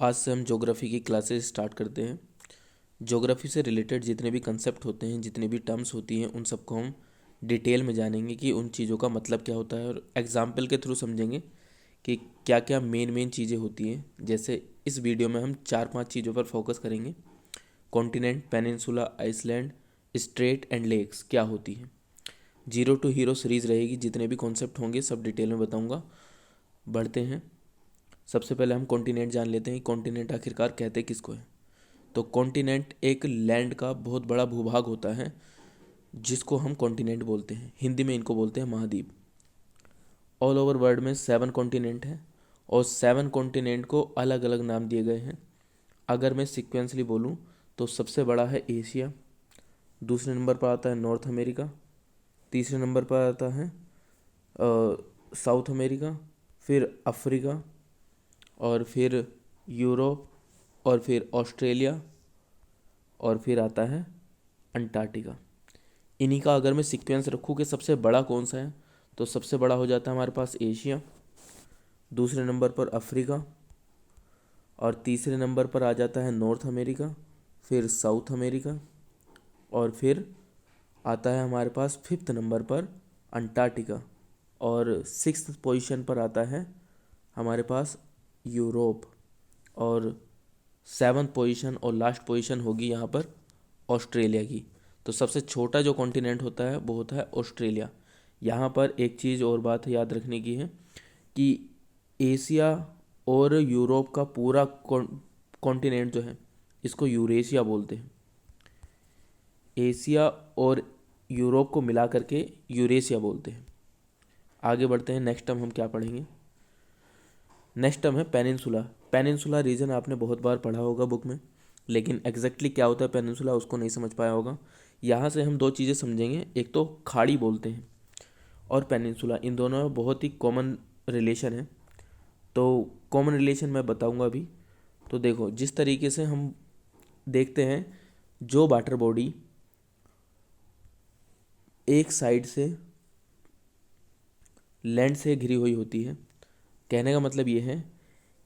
आज से हम ज्योग्राफी की क्लासेस स्टार्ट करते हैं। ज्योग्राफी से रिलेटेड जितने भी कंसेप्ट होते हैं, जितनी भी टर्म्स होती हैं, उन सबको हम डिटेल में जानेंगे कि उन चीज़ों का मतलब क्या होता है और एग्जाम्पल के थ्रू समझेंगे कि क्या क्या मेन मेन चीज़ें होती हैं। जैसे इस वीडियो में हम 4-5 चीज़ों पर फोकस करेंगे। Continent, peninsula, island, strait and lakes क्या होती हैं। जीरो टू हीरो सीरीज़ रहेगी, जितने भी कॉन्सेप्ट होंगे सब डिटेल में बताऊँगा। बढ़ते हैं। सबसे पहले हम कॉन्टिनेंट जान लेते हैं। कॉन्टिनेंट आखिरकार कहते किसको है। तो कॉन्टिनेंट एक लैंड का बहुत बड़ा भूभाग होता है जिसको हम कॉन्टिनेंट बोलते हैं। हिंदी में इनको बोलते हैं महाद्वीप। ऑल ओवर वर्ल्ड में 7 कॉन्टिनेंट हैं और 7 कॉन्टिनेंट को अलग अलग नाम दिए गए हैं। अगर मैं सिक्वेंसली बोलूँ तो सबसे बड़ा है एशिया, दूसरे नंबर पर आता है नॉर्थ अमेरिका, तीसरे नंबर पर आता है साउथ अमेरिका, फिर अफ्रीका, और फिर यूरोप, और फिर ऑस्ट्रेलिया, और फिर आता है अंटार्कटिका। इन्हीं का अगर मैं सीक्वेंस रखूँ कि सबसे बड़ा कौन सा है, तो सबसे बड़ा हो जाता है हमारे पास एशिया, दूसरे नंबर पर अफ्रीका, और तीसरे नंबर पर आ जाता है नॉर्थ अमेरिका, फिर साउथ अमेरिका, और फिर आता है हमारे पास 5th नंबर पर अंटार्कटिका, और 6th पोजीशन पर आता है हमारे पास यूरोप, और 7th पोजीशन और लास्ट पोजीशन होगी यहाँ पर ऑस्ट्रेलिया की। तो सबसे छोटा जो कॉन्टिनेंट होता है वो होता है ऑस्ट्रेलिया। यहाँ पर एक चीज़ और बात याद रखने की है कि एशिया और यूरोप का पूरा कॉन्टिनेंट जो है इसको यूरेशिया बोलते हैं। एशिया और यूरोप को मिला करके यूरेशिया बोलते हैं। आगे बढ़ते हैं। नेक्स्ट टर्म हम क्या पढ़ेंगे। नेक्स्ट टर्म है पेनिनसुला। पेनिनसुला रीजन आपने बहुत बार पढ़ा होगा बुक में, लेकिन एग्जैक्टली क्या होता है पेनिनसुला उसको नहीं समझ पाया होगा। यहाँ से हम दो चीज़ें समझेंगे। एक तो खाड़ी बोलते हैं और पेनिनसुला, इन दोनों में बहुत ही कॉमन रिलेशन है। तो कॉमन रिलेशन मैं बताऊँगा अभी। तो देखो, जिस तरीके से हम देखते हैं, जो वाटर बॉडी एक साइड से लैंड से घिरी हुई होती है, कहने का मतलब ये है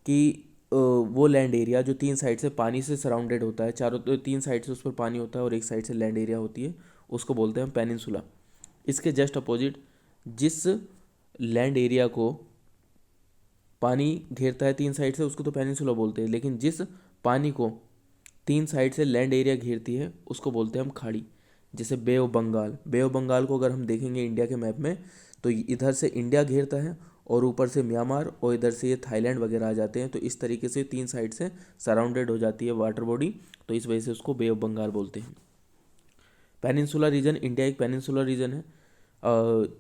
कि वो लैंड एरिया जो 3 साइड से पानी से सराउंडेड होता है, चारों 3 साइड से उस पर पानी होता है और एक साइड से लैंड एरिया होती है, उसको बोलते हैं हम पेनिनसुला। इसके जस्ट अपोजिट, जिस लैंड एरिया को पानी घेरता है 3 साइड से, उसको तो पेनिनसुला बोलते हैं, लेकिन जिस पानी को 3 साइड से लैंड एरिया घेरती है उसको बोलते हैं हम खाड़ी। जैसे bay of Bengal, bay of Bengal को अगर हम देखेंगे इंडिया के मैप में, तो इधर से इंडिया घेरता है और ऊपर से म्यांमार और इधर से ये थाईलैंड वगैरह आ जाते हैं। तो इस तरीके से 3 साइड से सराउंडेड हो जाती है वाटर बॉडी, तो इस वजह से उसको बे ऑफ बंगाल बोलते हैं। पेनिनसुला रीजन, इंडिया एक पेनिनसुलर रीजन है।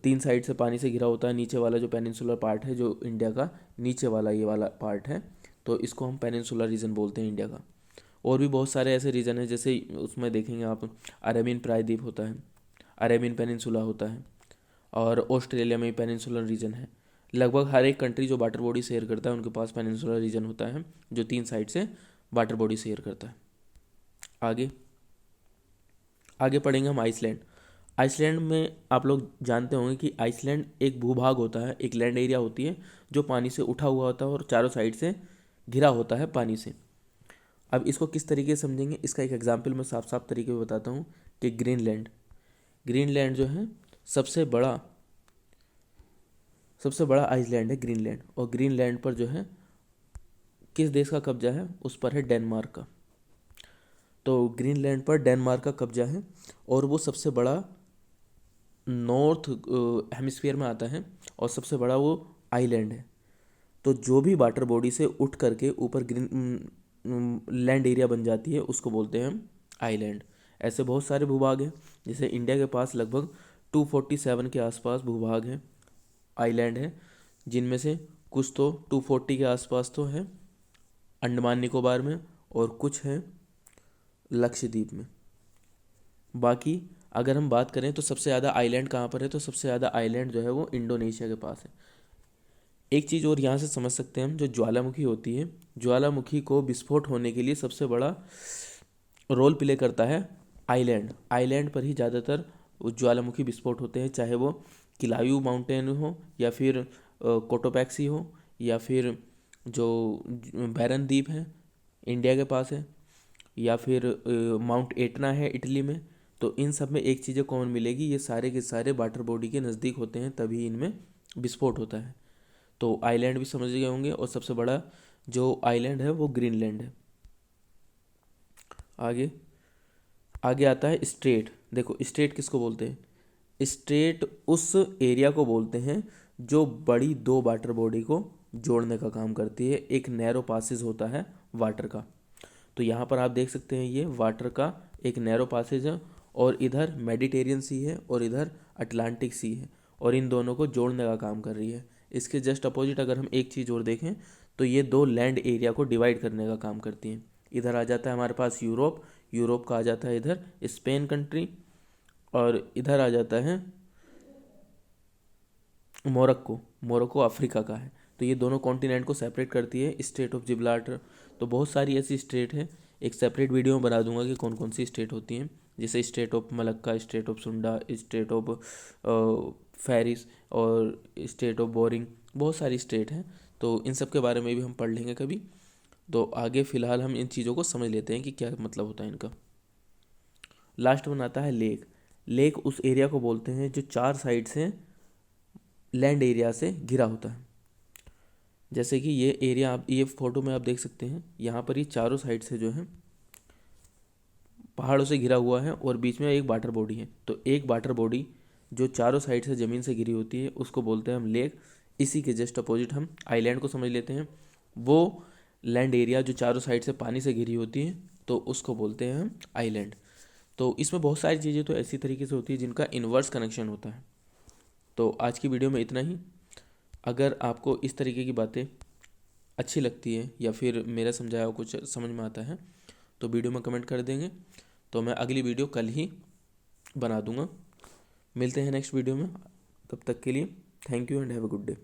3 साइड से पानी से घिरा होता है। नीचे वाला जो पेनिनसुलर पार्ट है, जो इंडिया का नीचे वाला ये वाला पार्ट है, तो इसको हम पेनिनसुलर रीजन बोलते हैं इंडिया का। और भी बहुत सारे ऐसे रीजन हैं, जैसे उसमें देखेंगे आप, अरेबियन प्रायद्वीप होता है, अरेबियन पेनिनसुला होता है, और ऑस्ट्रेलिया में पेनिनसुलर रीजन है। लगभग हर एक कंट्री जो वाटर बॉडी शेयर करता है उनके पास पेनिनसुलर रीजन होता है, जो 3 साइड से वाटर बॉडी शेयर करता है। आगे आगे पढ़ेंगे हम आइसलैंड। आइसलैंड में आप लोग जानते होंगे कि आइसलैंड एक भूभाग होता है, एक लैंड एरिया होती है जो पानी से उठा हुआ होता है और चारों साइड से घिरा होता है पानी से। अब इसको किस तरीके से समझेंगे, इसका एक एग्जाम्पल मैं साफ साफ तरीके में बताता हूँ कि ग्रीनलैंड, ग्रीनलैंड जो है सबसे बड़ा आइसलैंड है ग्रीनलैंड। और ग्रीनलैंड पर जो है किस देश का कब्जा है, उस पर है डेनमार्क का। तो ग्रीनलैंड पर डेनमार्क का कब्जा है और वो सबसे बड़ा नॉर्थ हेमिस्फीयर में आता है और सबसे बड़ा वो आइलैंड है। तो जो भी वाटर बॉडी से उठ करके ऊपर ग्रीन लैंड एरिया बन जाती है उसको बोलते हैं हम आइलैंड। ऐसे बहुत सारे भूभाग हैं। जैसे इंडिया के पास लगभग 247 के आसपास भूभाग हैं, आइलैंड है, जिनमें से कुछ तो 240 के आसपास तो है अंडमान निकोबार में, और कुछ है लक्षद्वीप में। बाकी अगर हम बात करें तो सबसे ज़्यादा आइलैंड कहाँ पर है, तो सबसे ज़्यादा आइलैंड जो है वो इंडोनेशिया के पास है। एक चीज़ और यहाँ से समझ सकते हैं हम, जो ज्वालामुखी होती है, ज्वालामुखी को विस्फोट होने के लिए सबसे बड़ा रोल प्ले करता है आइलैंड। आइलैंड पर ही ज़्यादातर ज्वालामुखी विस्फोट होते हैं, चाहे वो किलायू माउंटेन हो या फिर कोटोपैक्सी हो या फिर जो बैरन द्वीप है इंडिया के पास है, या फिर माउंट एटना है इटली में। तो इन सब में एक चीज़ें कॉमन मिलेगी, ये सारे के सारे वाटर बॉडी के नज़दीक होते हैं, तभी इनमें विस्फोट होता है। तो आइलैंड भी समझ गए होंगे, और सबसे बड़ा जो आइलैंड है वो ग्रीनलैंड है। आगे आगे आता है स्ट्रेट। देखो स्ट्रेट किसको बोलते हैं? स्ट्रेट उस एरिया को बोलते हैं जो बड़ी दो वाटर बॉडी को जोड़ने का काम करती है। एक नैरो पासेज होता है वाटर का। तो यहाँ पर आप देख सकते हैं ये वाटर का एक नैरो पासेज है, और इधर मेडिटेरियन सी है और इधर अटलांटिक सी है, और इन दोनों को जोड़ने का काम कर रही है। इसके जस्ट अपोजिट अगर हम एक चीज़ और देखें तो ये दो लैंड एरिया को डिवाइड करने का काम करती हैं। इधर आ जाता है हमारे पास यूरोप, यूरोप का आ जाता है इधर स्पेन कंट्री, और इधर आ जाता है मोरक्को। मोरक्को अफ्रीका का है। तो ये दोनों कॉन्टिनेंट को सेपरेट करती है स्टेट ऑफ जिब्राल्टर। तो बहुत सारी ऐसी स्टेट है, एक सेपरेट वीडियो में बना दूंगा कि कौन कौन सी स्टेट होती हैं, जैसे state of Malacca, state of सुंडा, स्टेट ऑफ फेरिस और स्टेट ऑफ बोरिंग। बहुत सारी स्टेट हैं, तो इन सब के बारे में भी हम पढ़ लेंगे कभी। तो आगे फ़िलहाल हम इन चीज़ों को समझ लेते हैं कि क्या मतलब होता है इनका। लास्ट वन आता है लेक। लेक उस एरिया को बोलते हैं जो चार साइड से लैंड एरिया से घिरा होता है। जैसे कि ये एरिया आप ये फोटो में आप देख सकते हैं, यहाँ पर ये चारों साइड से जो है पहाड़ों से घिरा हुआ है, और बीच में एक वाटर बॉडी है। तो एक वाटर बॉडी जो चारों साइड से ज़मीन से घिरी होती है उसको बोलते हैं हम लेक। इसी के जस्ट अपोजिट हम आइलैंड को समझ लेते हैं। वो लैंड एरिया जो चारों साइड से पानी से घिरी होती है, तो उसको बोलते हैं हम आइलैंड। तो इसमें बहुत सारी चीज़ें तो ऐसी तरीके से होती है जिनका इन्वर्स कनेक्शन होता है। तो आज की वीडियो में इतना ही। अगर आपको इस तरीके की बातें अच्छी लगती है या फिर मेरा समझाया हुआ कुछ समझ में आता है तो वीडियो में कमेंट कर देंगे, तो मैं अगली वीडियो कल ही बना दूंगा। मिलते हैं नेक्स्ट वीडियो में, तब तक के लिए thank you and have a good day.